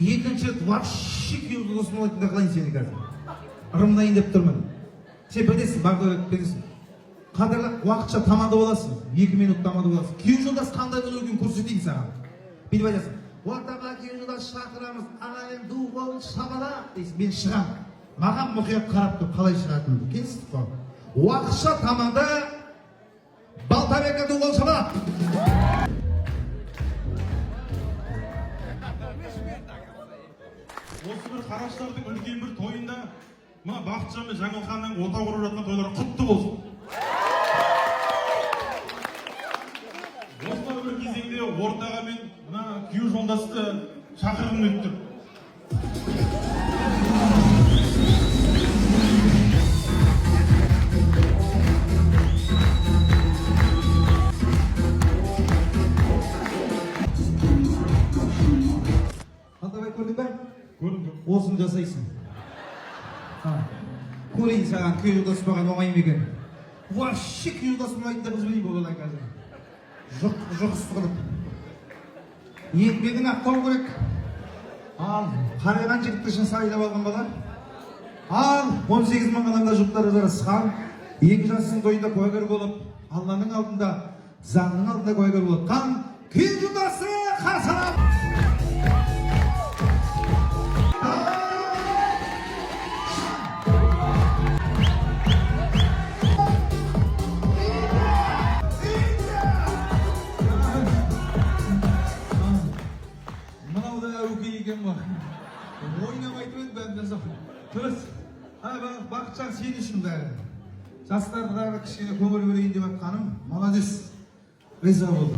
Екінші рет вообще күйеуді досым олайтында қалайын сені қазір. Ырымдайын деп тұрмын. Сен білесің, бағдарлап білесің. Қадірлі уақытша тамада боласың. 2 минут тамада боласың. Күйеу жолдас қандай болу екенін көрсетейін саған. Бүйтіп айтасың. Ортаға күйеу жолдас шақырамыз, ағайын ду бол шабала дейсің. Мен шығамын. Маған мұқият қарап тұр, қалай шығатынымды. Келістік қой. Уақытша тамада Балтабекке ду бол шабала. Осы бір қараштардың үлкен бір тойында мына Бақытжан мен Жаңылханның отау құрып жатқан тойлары құтты болсын. Осылай бір кезеңде ортаға мен мына күйеу жолдасты шақырғым келіп тұр. Алтабай көрдің бе? Көрдім. Осыны жасайсың. Көрейін саған күйеу жолдас болған оңай ма екен? Вообще күйеу жолдас болмайтын да қыз білейін болайын қазір. Жұқысты қылып. Еңбегін ақтау керек. Ал қарайған жігітті үшін сайлап алған бала. Ал 18 мың адамда жұптары жарасқан. 2 жастың тойында куәгер болып, Алланың алдында, заңның алдында куәгер болып қан күйеу жолдасы қарсы алам. Ойнамайтын еді бәрін жасап. Дұрыс. Бақытжан сен үшін бәрі. Жастарға кішкене көңіл бөлейін деп жатқаным. Молодец. Риза болдым.